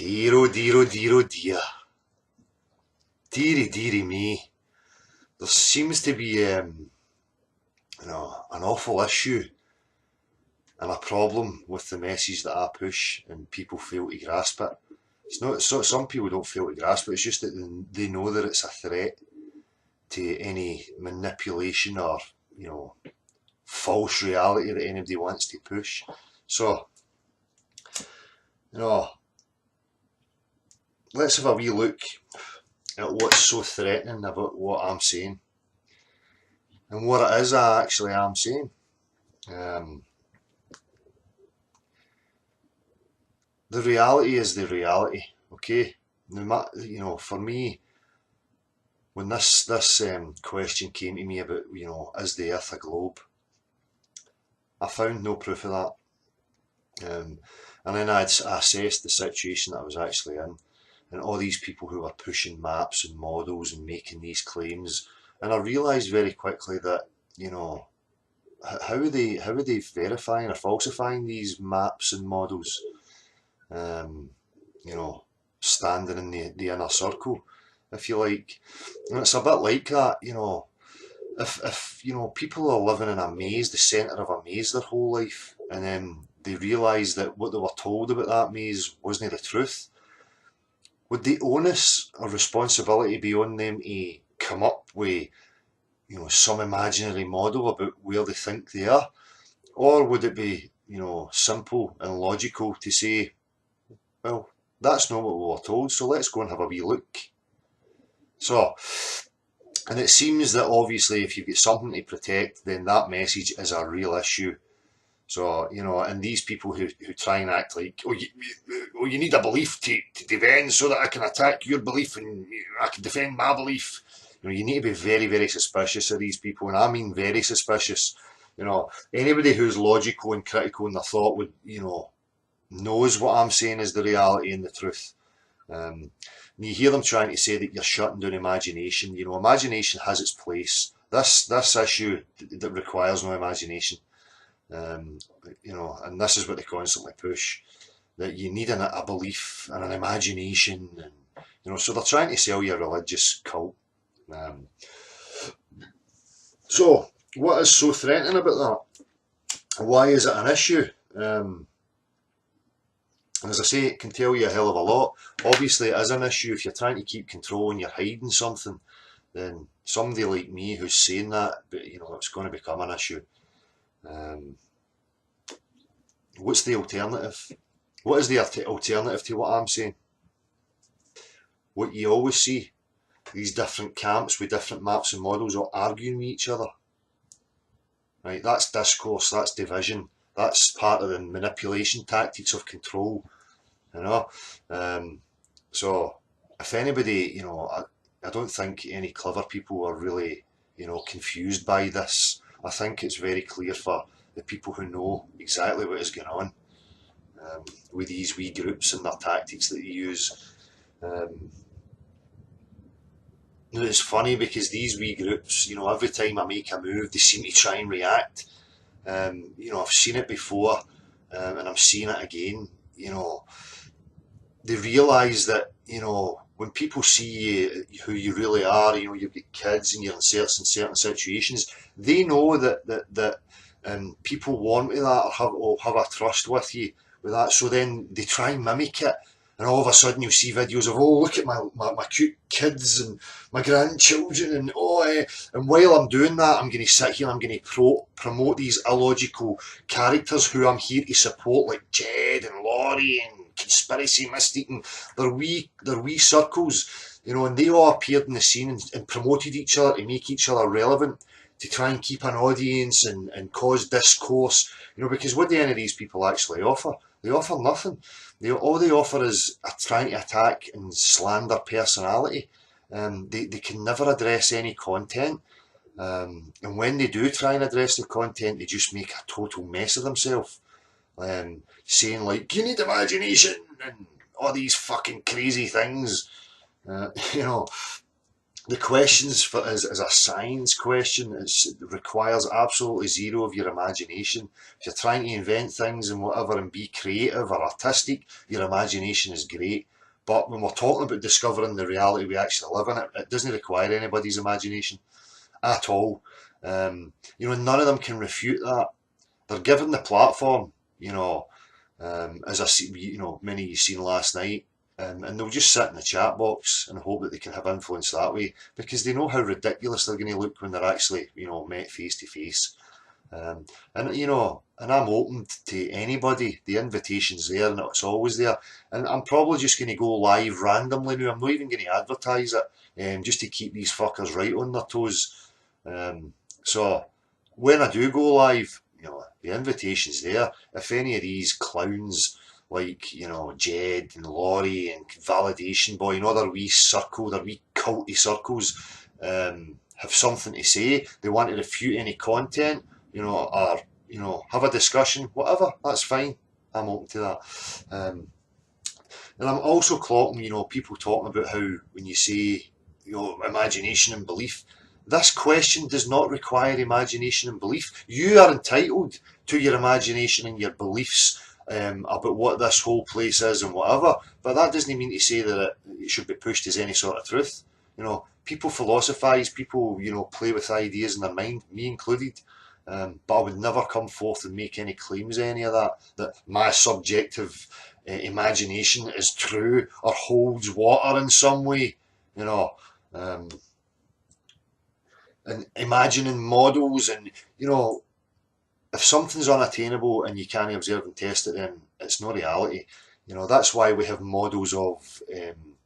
Dear, oh dear, oh dear, oh dear. Deary, deary me. There seems to be an awful issue and a problem with the message that I push, and people fail to grasp it. It's not so some people don't fail to grasp it. It's just that they know that it's a threat to any manipulation or false reality that anybody wants to push. So let's have a wee look at what's so threatening about what I'm saying and what it is I actually am saying. The reality is the reality, okay? For me, when this question came to me about, is the Earth a globe? I found no proof of that. And then I assessed the situation that I was actually in, and all these people who were pushing maps and models and making these claims, and I realised very quickly that, how are they verifying or falsifying these maps and models? Standing in the inner circle, if you like. And it's a bit like that, if people are living in a maze, the centre of a maze their whole life, and then they realise that what they were told about that maze wasn't the truth, would the onus or responsibility be on them to come up with, some imaginary model about where they think they are? Or would it be, simple and logical to say, well, that's not what we were told, so let's go and have a wee look. So, and it seems that obviously if you've got something to protect, then that message is a real issue. So, and these people who try and act like, you need a belief to defend so that I can attack your belief and I can defend my belief. You need to be very, very suspicious of these people, and I mean very suspicious. Anybody who's logical and critical in their thought would, knows what I'm saying is the reality and the truth. And you hear them trying to say that you're shutting down imagination. Imagination has its place. This issue that requires no imagination. And this is what they constantly push, that you need a belief and an imagination, and so they're trying to sell you a religious cult. So what is so threatening about that? Why is it an issue? As I say, it can tell you a hell of a lot. Obviously it is an issue. If you're trying to keep control and you're hiding something, then somebody like me who's saying that, but it's going to become an issue. What's the alternative? What is the alternative to what I'm saying? What you always see, these different camps with different maps and models all arguing with each other. Right, that's discourse, that's division, that's part of the manipulation tactics of control, so if anybody, I don't think any clever people are really, confused by this. I think it's very clear for the people who know exactly what is going on with these wee groups and their tactics that they use. It's funny because these wee groups, every time I make a move, they seem to try and react. I've seen it before, and I'm seeing it again. They realise that, when people see you, who you really are, you've got kids and you're in certain situations, they know that people want that or have a trust with you with that, so then they try and mimic it. And all of a sudden you'll see videos of, oh, look at my cute kids and my grandchildren, and and while I'm doing that, I'm going to sit here and I'm going to promote these illogical characters who I'm here to support, like Jed and Laurie and Conspiracy Mystique, and their wee circles, and they all appeared in the scene and promoted each other to make each other relevant, to try and keep an audience and cause discourse, because what do any of these people actually offer? They offer nothing. All they offer is trying to attack and slander personality. They can never address any content. And when they do try and address the content, they just make a total mess of themselves. Saying like, you need imagination and all these fucking crazy things. the questions for as a science question, it requires absolutely zero of your imagination. If you're trying to invent things and whatever and be creative or artistic, your imagination is great. But when we're talking about discovering the reality we actually live in, it doesn't require anybody's imagination at all. You know, none of them can refute that. They're given the platform, you know, as I see, you know, many you seen last night, and they'll just sit in the chat box and hope that they can have influence that way because they know how ridiculous they're going to look when they're actually, you know, met face to face. And you know, and I'm open to anybody. The invitation's there, and it's always there. And I'm probably just going to go live randomly now. I'm not even going to advertise it, just to keep these fuckers right on their toes. So when I do go live, you know, the invitation's there. If any of these clowns like, you know, Jed and Laurie and Validation Boy and other wee circle, their wee culty circles, have something to say, they want to refute any content, you know, or, you know, have a discussion, whatever, that's fine. I'm open to that. And I'm also clocking, you know, people talking about how when you say, you know, imagination and belief, this question does not require imagination and belief. You are entitled to your imagination and your beliefs about what this whole place is and whatever, but that doesn't mean to say that it should be pushed as any sort of truth. You know, people philosophize, people, you know, play with ideas in their mind, me included, but I would never come forth and make any claims of any of that, that my subjective imagination is true or holds water in some way, you know. And imagining models, and you know, if something's unattainable and you can't observe and test it, then it's not reality. You know, that's why we have models of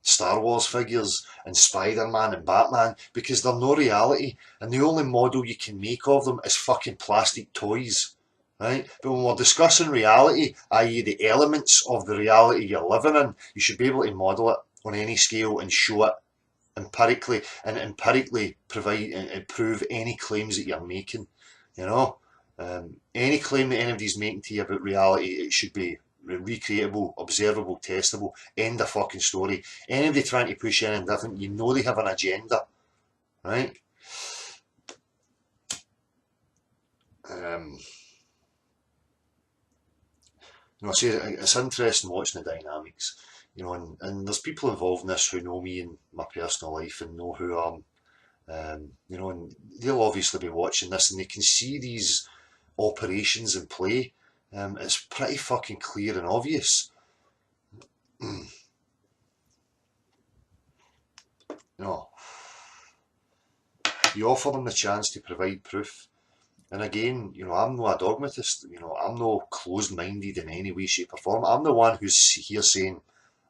Star Wars figures and Spider-Man and Batman, because they're no reality, and the only model you can make of them is fucking plastic toys, right? But when we're discussing reality, i.e. the elements of the reality you're living in, you should be able to model it on any scale and show it empirically, and empirically provide and prove any claims that you're making, you know. Any claim that anybody's making to you about reality, it should be recreatable, observable, testable, end of fucking story. Anybody trying to push anything different, you know they have an agenda, right? You know, I say it's interesting watching the dynamics, you know, and there's people involved in this who know me in my personal life and know who I am. You know, and they'll obviously be watching this and they can see these operations in play. It's pretty fucking clear and obvious. You know, you offer them the chance to provide proof. And again, you know, I'm no a dogmatist, you know, I'm no closed-minded in any way, shape or form. I'm the one who's here saying,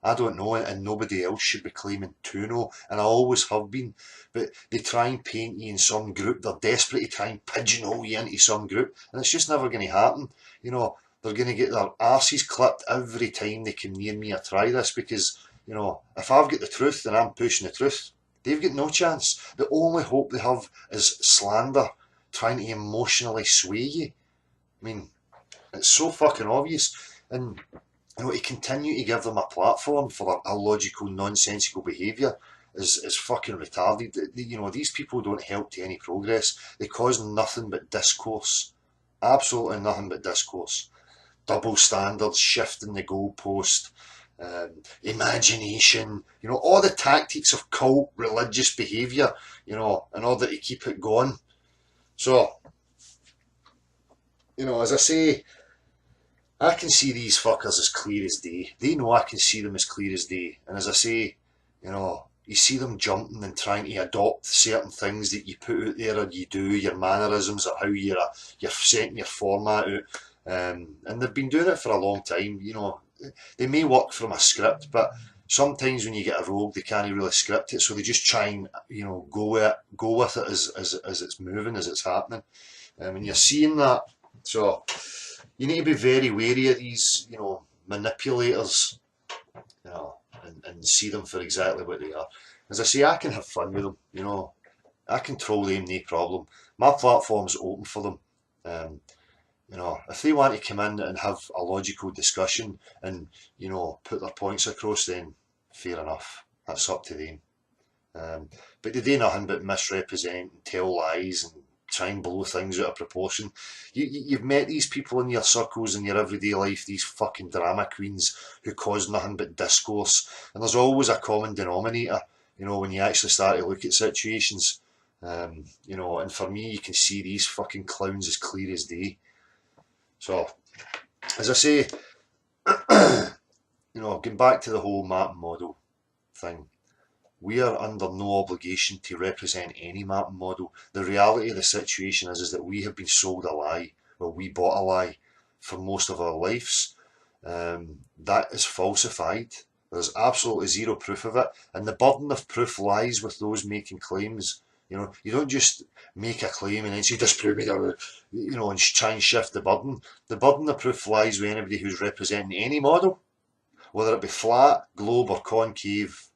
I don't know it and nobody else should be claiming to know, and I always have been. But they try and paint you in some group, they're desperate to try and pigeonhole you into some group, and it's just never going to happen. You know, they're going to get their arses clipped every time they come near me or try this, because, you know, if I've got the truth and I'm pushing the truth, they've got no chance. The only hope they have is slander, trying to emotionally sway you. I mean, it's so fucking obvious. And you know, to continue to give them a platform for their illogical, nonsensical behaviour is fucking retarded. You know, these people don't help to any progress. They cause nothing but discourse. Absolutely nothing but discourse. Double standards, shifting the goalpost, imagination, you know, all the tactics of cult religious behaviour, you know, in order to keep it going. So, you know, as I say, I can see these fuckers as clear as day. They know I can see them as clear as day. And as I say, you know, you see them jumping and trying to adopt certain things that you put out there or you do, your mannerisms or how you're setting your format out. And they've been doing it for a long time. You know, they may work from a script, but sometimes when you get a rogue, they can't really script it, so they just try and, you know, go with it as it's moving, as it's happening. And you're seeing that. So you need to be very wary of these, you know, manipulators, you know, and see them for exactly what they are. As I say, I can have fun with them, you know, I can troll them, no problem. My platform's open for them. You know, if they want to come in and have a logical discussion and, you know, put their points across, then fair enough. That's up to them. But they do nothing but misrepresent and tell lies and try and blow things out of proportion. You've met these people in your circles in your everyday life, these fucking drama queens who cause nothing but discourse, and there's always a common denominator, when you actually start to look at situations. And for me, you can see these fucking clowns as clear as day. So, as I say, going back to the whole map model thing, we are under no obligation to represent any map model. The reality of the situation is that we have been sold a lie, or we bought a lie for most of our lives. That is falsified. There's absolutely zero proof of it, and the burden of proof lies with those making claims. You don't just make a claim and then say, disprove me, and try and shift the burden. The burden of proof lies with anybody who's representing any model, whether it be flat, globe or concave.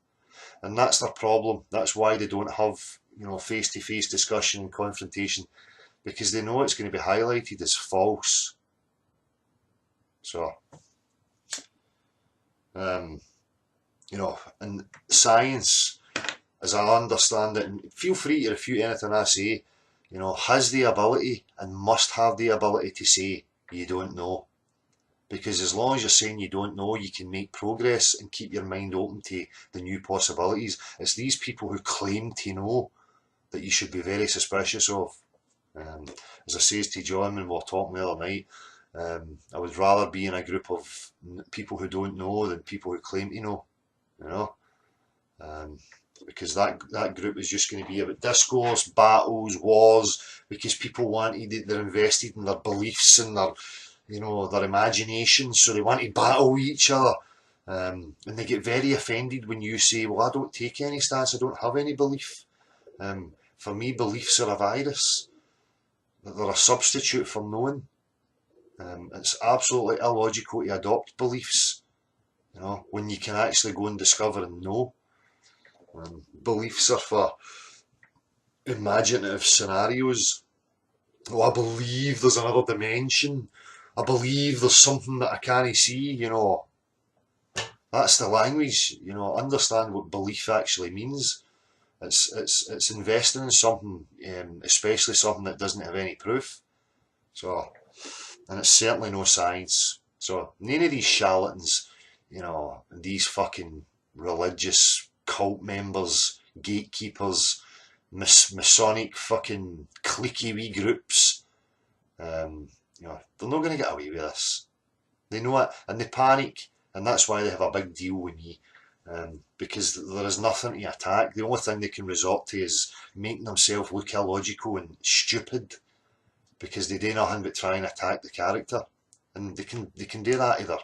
And that's their problem. That's why they don't have, face-to-face discussion and confrontation, because they know it's going to be highlighted as false. So, and science, as I understand it, and feel free to refute anything I say, has the ability and must have the ability to say, you don't know. Because as long as you're saying you don't know, you can make progress and keep your mind open to the new possibilities. It's these people who claim to know that you should be very suspicious of. As I says to John when we were talking the other night, I would rather be in a group of people who don't know than people who claim to know. Because that group is just going to be about discourse, battles, wars, because people they're invested in their beliefs and their imagination, so they want to battle each other. And they get very offended when you say, well, I don't take any stance, I don't have any belief. For me, beliefs are a virus. They're a substitute for knowing. It's absolutely illogical to adopt beliefs, when you can actually go and discover and know. Beliefs are for imaginative scenarios. Oh, I believe there's another dimension. I believe there's something that I can't see, That's the language, understand what belief actually means. It's investing in something, especially something that doesn't have any proof. So, and it's certainly no science. So, none of these charlatans, these fucking religious cult members, gatekeepers, Masonic fucking cliquey wee groups, they're not going to get away with this. They know it, and they panic, and that's why they have a big deal with me, because there is nothing to attack. The only thing they can resort to is making themselves look illogical and stupid, because they do nothing but try and attack the character, and they can do that either.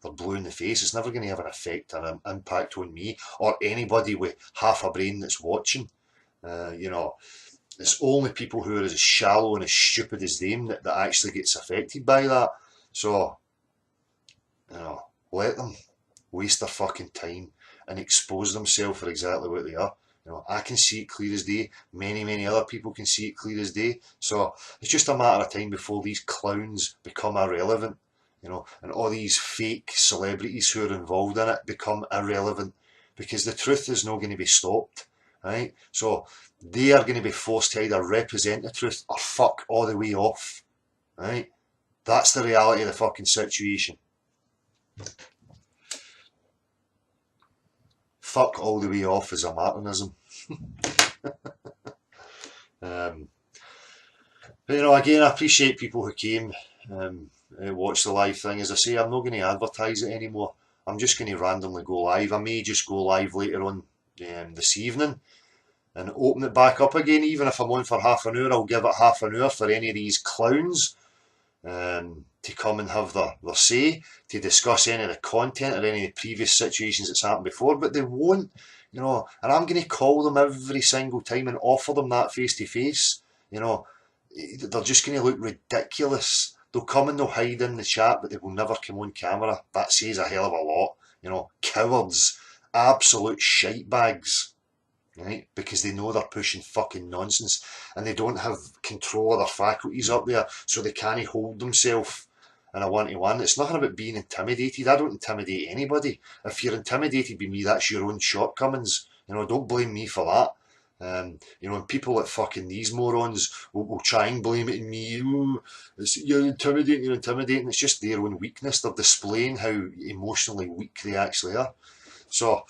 They're blue in the face. It's never going to have an effect or an impact on me or anybody with half a brain that's watching. It's only people who are as shallow and as stupid as them that actually gets affected by that. So, let them waste their fucking time and expose themselves for exactly what they are. I can see it clear as day. Many other people can see it clear as day. So it's just a matter of time before these clowns become irrelevant, and all these fake celebrities who are involved in it become irrelevant, because the truth is not going to be stopped, right? So they are going to be forced to either represent the truth or fuck all the way off, right? That's the reality of the fucking situation. Fuck all the way off is a Martinism. But again, I appreciate people who came, watch the live thing. As I say, I'm not going to advertise it anymore. I'm just going to randomly go live. I may just go live later on this evening and open it back up again. Even if I'm on for half an hour, I'll give it half an hour for any of these clowns to come and have their say, to discuss any of the content or any of the previous situations that's happened before. But they won't, and I'm going to call them every single time and offer them that face to face. They're just going to look ridiculous. They'll come and they'll hide in the chat, but they will never come on camera. That says a hell of a lot. Cowards, absolute shitebags, right? Because they know they're pushing fucking nonsense and they don't have control of their faculties up there, so they can't hold themselves in a one-to-one. It's nothing about being intimidated. I don't intimidate anybody. If you're intimidated by me, that's your own shortcomings. You know, don't blame me for that. You know, and people like fucking these morons will try and blame it on me. Oh, you're intimidating, you're intimidating. It's just their own weakness. They're displaying how emotionally weak they actually are. So,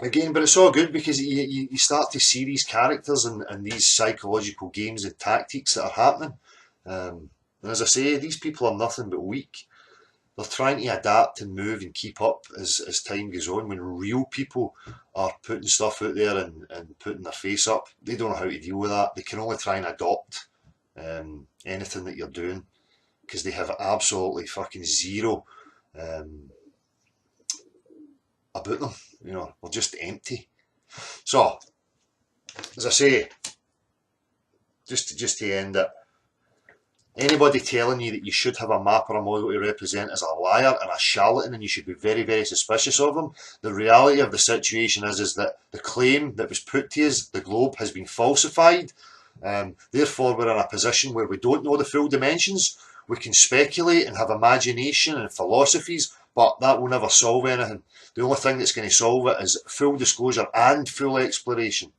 again, but it's all good because you start to see these characters and these psychological games and tactics that are happening. And as I say, these people are nothing but weak. They're trying to adapt and move and keep up as time goes on. When real people are putting stuff out there and putting their face up, they don't know how to deal with that. They can only try and adopt anything that you're doing because they have absolutely fucking zero about them. You know, they're just empty. So, as I say, just to end it, anybody telling you that you should have a map or a model to represent is a liar and a charlatan, and you should be very, very suspicious of them. The reality of the situation is that the claim that was put to us, the globe, has been falsified. Therefore, we're in a position where we don't know the full dimensions. We can speculate and have imagination and philosophies, but that will never solve anything. The only thing that's going to solve it is full disclosure and full exploration.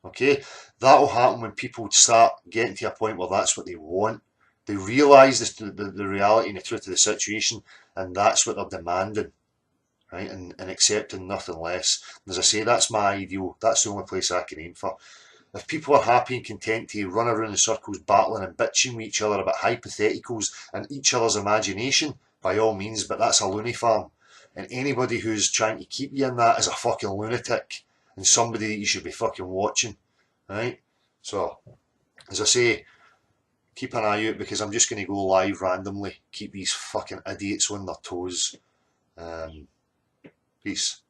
Okay? That will happen when people start getting to a point where that's what they want. They realise the reality and the truth of the situation, and that's what they're demanding, right? And accepting nothing less. And as I say, that's my ideal. That's the only place I can aim for. If people are happy and content to run around in circles battling and bitching with each other about hypotheticals and each other's imagination, by all means, but that's a loony farm. And anybody who's trying to keep you in that is a fucking lunatic and somebody that you should be fucking watching, right? So, as I say, keep an eye out because I'm just going to go live randomly. Keep these fucking idiots on their toes. Peace.